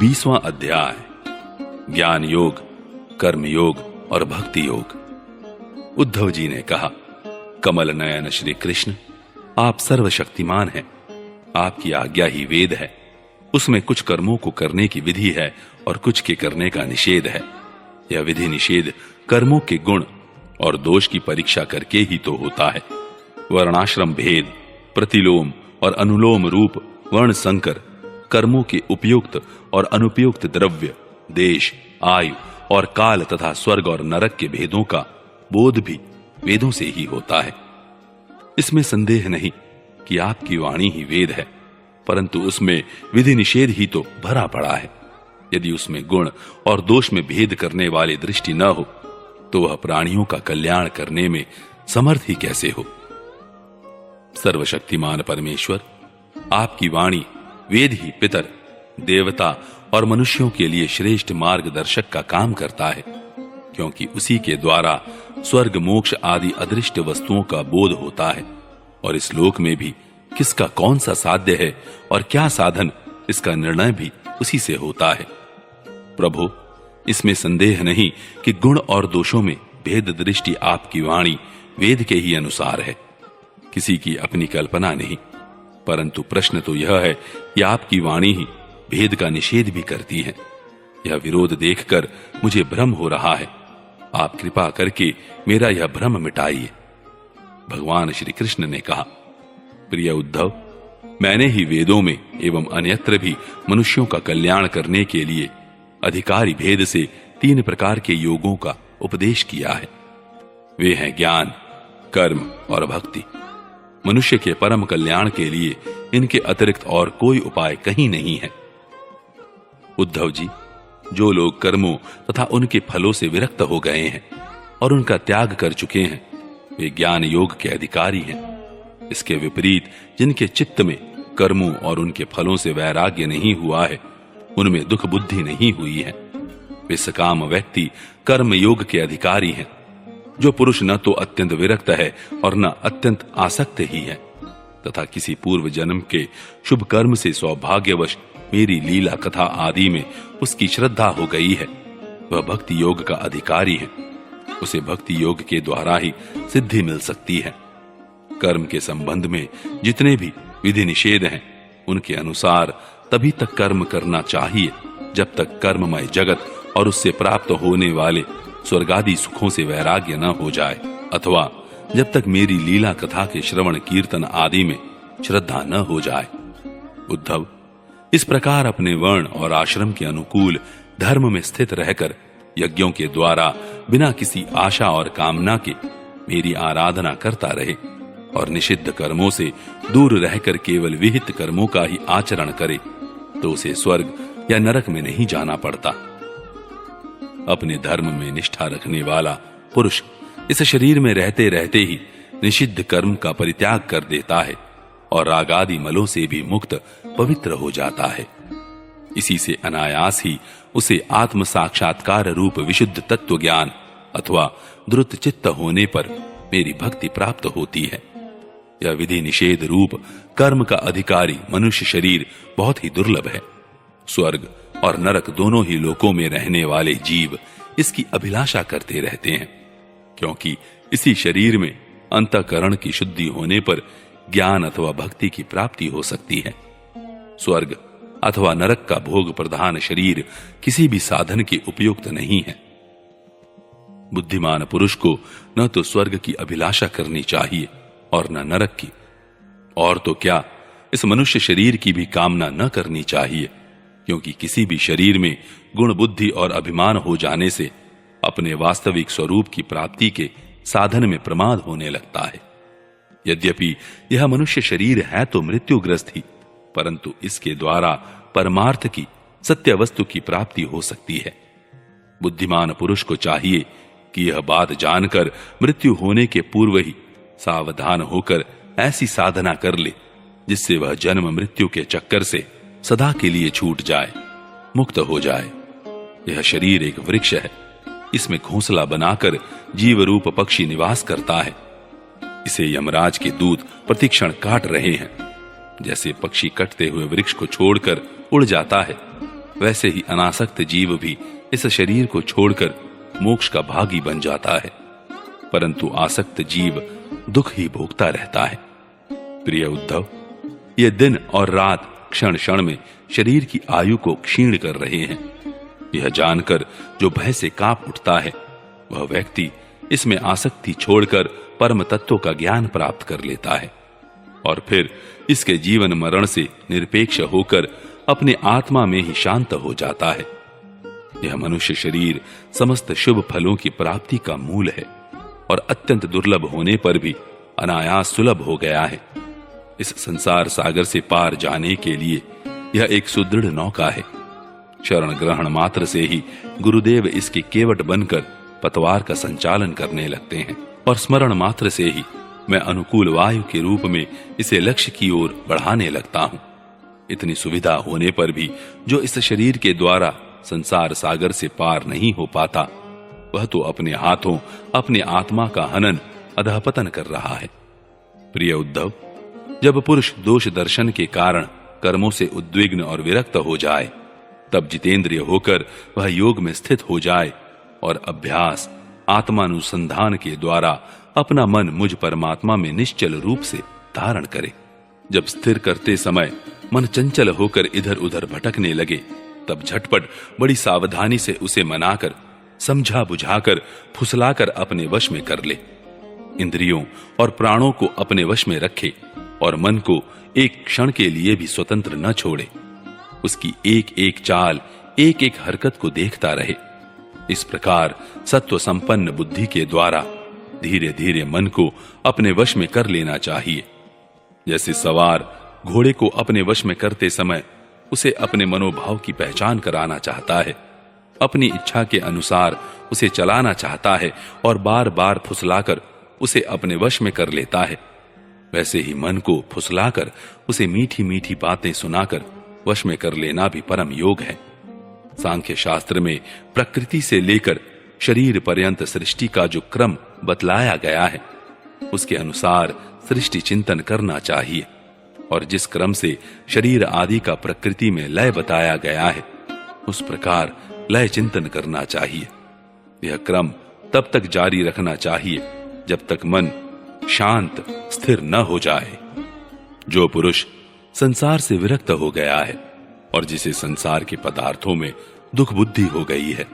20वां अध्याय ज्ञान योग, कर्म योग और भक्ति योग। उद्धव जी ने कहा, कमल नयन श्री कृष्ण, आप सर्वशक्तिमान हैं। आपकी आज्ञा ही वेद है। उसमें कुछ कर्मों को करने की विधि है और कुछ के करने का निषेध है। यह विधि निषेध कर्मों के गुण और दोष की परीक्षा करके ही तो होता है। वर्णाश्रम भेद, प्रतिलोम और अनुलोम रूप वर्ण संकर, कर्मों के उपयुक्त और अनुपयुक्त द्रव्य, देश, आयु और काल तथा स्वर्ग और नरक के भेदों का बोध भी वेदों से ही होता है। इसमें संदेह नहीं कि आपकी वाणी ही वेद है, परंतु उसमें विधि निषेध ही तो भरा पड़ा है। यदि उसमें गुण और दोष में भेद करने वाली दृष्टि न हो तो वह प्राणियों का कल्याण करने में समर्थ ही कैसे हो। सर्वशक्तिमान परमेश्वर, आपकी वाणी वेद ही पितर, देवता और मनुष्यों के लिए श्रेष्ठ मार्गदर्शक का काम करता है, क्योंकि उसी के द्वारा स्वर्ग मोक्ष आदि अदृष्ट वस्तुओं का बोध होता है। और इस लोक में भी किसका कौन सा साध्य है और क्या साधन, इसका निर्णय भी उसी से होता है। प्रभु, इसमें संदेह नहीं कि गुण और दोषों में भेद दृष्टि आपकी वाणी वेद के ही अनुसार है, किसी की अपनी कल्पना नहीं। परंतु प्रश्न तो यह है कि आपकी वाणी ही भेद का निषेध भी करती है। यह विरोध देखकर मुझे भ्रम हो रहा है। आप कृपा करके मेरा यह भ्रम मिटाइए। भगवान श्री कृष्ण ने कहा, प्रिय उद्धव, मैंने ही वेदों में एवं अन्यत्र भी मनुष्यों का कल्याण करने के लिए अधिकारी भेद से 3 प्रकार के योगों का उपदेश किया है। वे हैं ज्ञान, कर्म और भक्ति। मनुष्य के परम कल्याण के लिए इनके अतिरिक्त और कोई उपाय कहीं नहीं है। उद्धव जी, जो लोग कर्मों तथा उनके फलों से विरक्त हो गए हैं और उनका त्याग कर चुके हैं, वे ज्ञान योग के अधिकारी हैं। इसके विपरीत जिनके चित्त में कर्मों और उनके फलों से वैराग्य नहीं हुआ है, उनमें दुख बुद्धि नहीं हुई है, वे सकाम व्यक्ति कर्म योग के अधिकारी हैं। जो पुरुष न तो अत्यंत विरक्त है और न अत्यंत आसक्त ही है, तथा किसी पूर्व जन्म के शुभ कर्म से सौभाग्यवश मेरी लीला कथा आदि में उसकी श्रद्धा हो गई है, वह भक्ति योग का अधिकारी है। उसे भक्ति योग के द्वारा ही सिद्धि मिल सकती है। कर्म के संबंध में जितने भी विधि निषेध हैं, उनके अनुसार तभी तक कर्म करना चाहिए जब तक कर्ममय जगत और उससे प्राप्त होने वाले स्वर्गादि सुखों से वैराग्य न हो जाए, अथवा जब तक मेरी लीला कथा के श्रवण कीर्तन आदि में श्रद्धा न हो जाए। उद्धव, इस प्रकार अपने वर्ण और आश्रम के अनुकूल धर्म में स्थित रहकर यज्ञों के द्वारा बिना किसी आशा और कामना के मेरी आराधना करता रहे और निषिद्ध कर्मों से दूर रहकर केवल विहित कर्मों का ही आचरण करे, तो उसे स्वर्ग या नरक में नहीं जाना पड़ता। अपने धर्म में निष्ठा रखने वाला पुरुष इस शरीर में रहते रहते ही निषिद्ध कर्म का परित्याग कर देता है और रागादि मलों से भी मुक्त पवित्र हो जाता है। इसी से अनायास ही उसे आत्म साक्षात्कार रूप विशुद्ध तत्व ज्ञान अथवा द्रुत चित्त होने पर मेरी भक्ति प्राप्त होती है। यह विधि निषेध रूप कर्म का अधिकारी मनुष्य शरीर बहुत ही दुर्लभ है। स्वर्ग और नरक दोनों ही लोकों में रहने वाले जीव इसकी अभिलाषा करते रहते हैं, क्योंकि इसी शरीर में अंतःकरण की शुद्धि होने पर ज्ञान अथवा भक्ति की प्राप्ति हो सकती है। स्वर्ग अथवा नरक का भोग प्रधान शरीर किसी भी साधन के उपयुक्त नहीं है। बुद्धिमान पुरुष को न तो स्वर्ग की अभिलाषा करनी चाहिए और न नरक की, और तो क्या इस मनुष्य शरीर की भी कामना न करनी चाहिए, क्योंकि किसी भी शरीर में गुण बुद्धि और अभिमान हो जाने से अपने वास्तविक स्वरूप की प्राप्ति के साधन में प्रमाद होने लगता है। यद्यपि यह मनुष्य शरीर है तो मृत्युग्रस्त ही, परंतु इसके द्वारा परमार्थ की सत्य वस्तु की प्राप्ति हो सकती है। बुद्धिमान पुरुष को चाहिए कि यह बात जानकर मृत्यु होने के पूर्व ही सावधान होकर ऐसी साधना कर ले जिससे वह जन्म मृत्यु के चक्कर से सदा के लिए छूट जाए, मुक्त हो जाए। यह शरीर एक वृक्ष है, इसमें घोंसला बनाकर जीव रूप पक्षी निवास करता है। इसे यमराज के दूत प्रतिक्षण काट रहे हैं। जैसे पक्षी कटते हुए वृक्ष को छोड़कर उड़ जाता है, वैसे ही अनासक्त जीव भी इस शरीर को छोड़कर मोक्ष का भागी बन जाता है, परंतु आसक्त जीव दुख ही भोगता रहता है। प्रिय उद्धव, ये दिन और रात क्षण क्षण में शरीर की आयु को क्षीण कर रहे हैं। यह जानकर जो भय से कांप उठता है, वह व्यक्ति इसमें आसक्ति छोड़कर परम तत्व का ज्ञान प्राप्त कर लेता है और फिर इसके जीवन मरण से निरपेक्ष होकर अपने आत्मा में ही शांत हो जाता है। यह मनुष्य शरीर समस्त शुभ फलों की प्राप्ति का मूल है और अत्यंत दुर्लभ होने पर भी अनायास सुलभ हो गया है। इस संसार सागर से पार जाने के लिए यह एक सुदृढ़ नौका है। शरण ग्रहण मात्र से ही गुरुदेव इसके केवट बनकर पतवार का संचालन करने लगते हैं और स्मरण मात्र से ही मैं अनुकूल वायु के रूप में इसे लक्ष्य की ओर बढ़ाने लगता हूं। इतनी सुविधा होने पर भी जो इस शरीर के द्वारा संसार सागर से पार नहीं हो पाता, वह तो अपने हाथों अपने आत्मा का हनन अधःपतन कर रहा है। प्रिय उद्धव, जब पुरुष दोष दर्शन के कारण कर्मों से उद्विग्न और विरक्त हो जाए, तब जितेंद्रिय होकर वह योग में स्थित हो जाए और अभ्यास आत्मानुसंधान के द्वारा अपना मन मुझ परमात्मा में निश्चल रूप से धारण करे। जब स्थिर करते समय मन चंचल होकर इधर उधर भटकने लगे, तब झटपट बड़ी सावधानी से उसे मनाकर, समझा बुझाकर, फुसलाकर अपने वश में कर ले। इंद्रियों और प्राणों को अपने वश में रखे और मन को एक क्षण के लिए भी स्वतंत्र न छोड़े। उसकी एक एक चाल, एक एक हरकत को देखता रहे। इस प्रकार सत्व संपन्न बुद्धि के द्वारा धीरे धीरे मन को अपने वश में कर लेना चाहिए। जैसे सवार घोड़े को अपने वश में करते समय उसे अपने मनोभाव की पहचान कराना चाहता है, अपनी इच्छा के अनुसार उसे चलाना चाहता है और बार बार फुसलाकर उसे अपने वश में कर लेता है, वैसे ही मन को फुसलाकर उसे मीठी मीठी बातें सुनाकर वश में कर लेना भी परम योग है। सांख्य शास्त्र में प्रकृति से लेकर शरीर पर्यंत सृष्टि का जो क्रम बतलाया गया है, उसके अनुसार सृष्टि चिंतन करना चाहिए और जिस क्रम से शरीर आदि का प्रकृति में लय बताया गया है, उस प्रकार लय चिंतन करना चाहिए। यह क्रम तब तक जारी रखना चाहिए जब तक मन शांत स्थिर न हो जाए। जो पुरुष संसार से विरक्त हो गया है और जिसे संसार के पदार्थों में दुख बुद्धि हो गई है,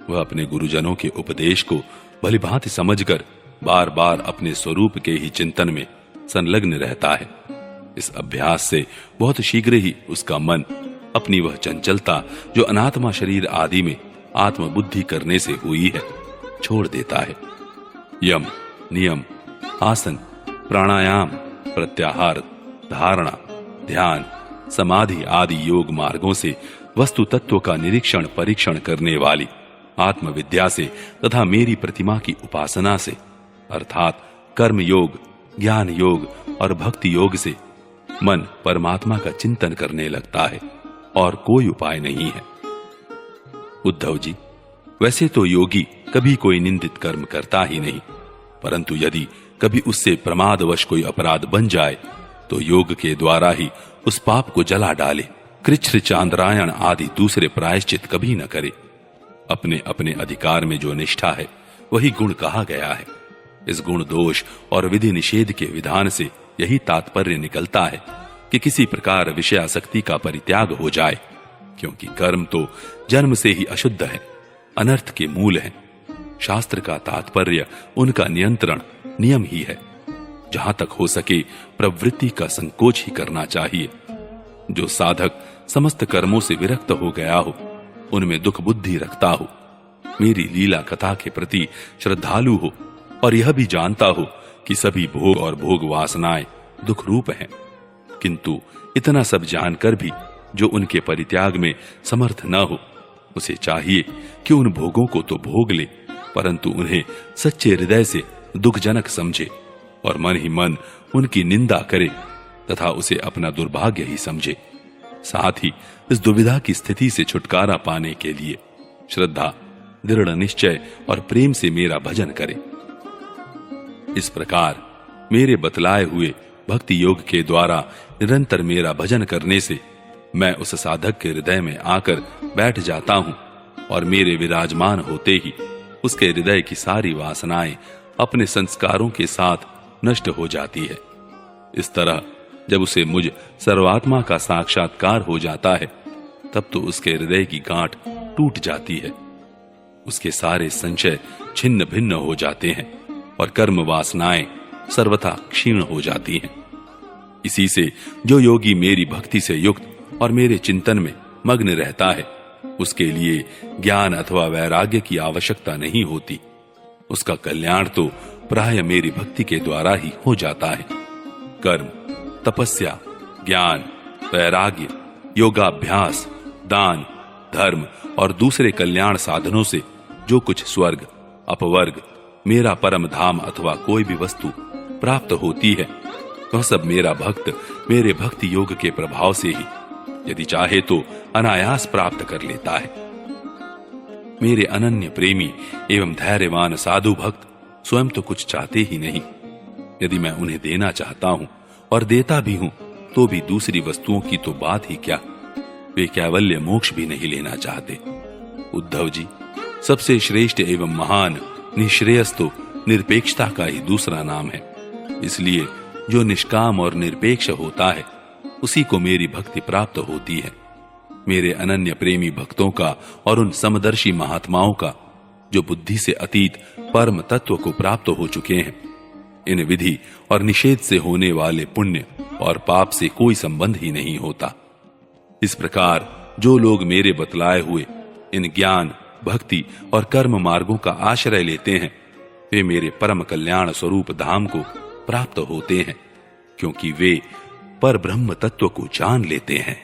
वह अपने गुरुजनों के उपदेश को भलीभांति समझकर बार बार अपने स्वरूप के ही चिंतन में संलग्न रहता है। इस अभ्यास से बहुत शीघ्र ही उसका मन अपनी वह चंचलता जो अनात्मा शरीर आदि में आत्मबुद्धि करने से हुई है, छोड़ देता है। यम, नियम, आसन, प्राणायाम, प्रत्याहार, धारणा, ध्यान, समाधि आदि योग मार्गों से वस्तु तत्व का निरीक्षण परीक्षण करने वाली आत्मविद्या से तथा मेरी प्रतिमा की उपासना से, अर्थात कर्म योग, ज्ञान योग और भक्ति योग से मन परमात्मा का चिंतन करने लगता है और कोई उपाय नहीं है। उद्धव जी, वैसे तो योगी कभी कोई निंदित कर्म करता ही नहीं, परंतु यदि कभी उससे प्रमादवश कोई अपराध बन जाए तो योग के द्वारा ही उस पाप को जला डाले। कृच्छ्र, चांद्रायण आदि दूसरे प्रायश्चित कभी न करे। अपने अपने अधिकार में जो निष्ठा है वही गुण कहा गया है। इस गुण दोष और विधि निषेध के विधान से यही तात्पर्य निकलता है कि किसी प्रकार विषयासक्ति का परित्याग हो जाए, क्योंकि कर्म तो जन्म से ही अशुद्ध है, अनर्थ के मूल है। शास्त्र का तात्पर्य उनका नियंत्रण नियम ही है। जहां तक हो सके प्रवृत्ति का संकोच ही करना चाहिए। जो साधक समस्त कर्मों से विरक्त हो गया हो, उनमें दुख बुद्धि रखता हो, मेरी लीला कथा के प्रति श्रद्धालु हो और यह भी जानता हो कि सभी भोग और भोग वासनाएं दुख रूप हैं, किंतु इतना सब जानकर भी जो उनके परित्याग में समर्थ न हो, उसे चाहिए कि उन भोगों को तो भोग ले, परंतु उन्हें सच्चे हृदय से दुखजनक समझे और मन ही मन उनकी निंदा करे तथा उसे अपना दुर्भाग्य ही समझे। साथ ही इस दुविधा की स्थिति से छुटकारा पाने के लिए श्रद्धा, दृढ़ निश्चय और प्रेम से मेरा भजन करे। इस प्रकार मेरे बतलाए हुए भक्ति योग के द्वारा निरंतर मेरा भजन करने से मैं उस साधक के हृदय में आकर बैठ जाता हूं और मेरे विराजमान होते ही उसके हृदय की सारी वासनाएं अपने संस्कारों के साथ नष्ट हो जाती है। इस तरह जब उसे मुझ सर्वात्मा का साक्षात्कार हो जाता है तब तो उसके हृदय की गांठ टूट जाती है, उसके सारे संशय छिन्न भिन्न हो जाते हैं और कर्म वासनाएं सर्वथा क्षीण हो जाती हैं। इसी से जो योगी मेरी भक्ति से युक्त और मेरे चिंतन में मग्न रहता है उसके लिए ज्ञान अथवा वैराग्य की आवश्यकता नहीं होती। उसका कल्याण तो प्राय मेरी भक्ति के द्वारा ही हो जाता है। कर्म, तपस्या, ज्ञान, वैराग्य, योगाभ्यास, दान, धर्म और दूसरे कल्याण साधनों से जो कुछ स्वर्ग, अपवर्ग, मेरा परम धाम अथवा कोई भी वस्तु प्राप्त होती है वह सब मेरा भक्त मेरे भक्ति योग के प्रभाव से ही यदि चाहे तो अनायास प्राप्त कर लेता है। मेरे अनन्य प्रेमी एवं धैर्यवान साधु भक्त स्वयं तो कुछ चाहते ही नहीं। यदि मैं उन्हें देना चाहता हूं और देता भी हूं तो भी दूसरी वस्तुओं की तो बात ही क्या, वे कैवल्य मोक्ष भी नहीं लेना चाहते। उद्धव जी, सबसे श्रेष्ठ एवं महान निःश्रेयस तो निरपेक्षता का ही दूसरा नाम है। इसलिए जो निष्काम और निरपेक्ष होता है उसी को मेरी भक्ति प्राप्त होती है। मेरे अनन्य प्रेमी भक्तों का और उन समदर्शी महात्माओं का जो बुद्धि से अतीत परम तत्व को प्राप्त हो चुके हैं, इन विधि और निषेध से होने वाले पुण्य और पाप से कोई संबंध ही नहीं होता। इस प्रकार जो लोग मेरे बतलाए हुए इन ज्ञान, भक्ति और कर्म मार्गों का आश्रय लेते हैं वे मेरे परम कल्याण स्वरूप धाम को प्राप्त होते हैं, क्योंकि वे पर ब्रह्म तत्व को जान लेते हैं।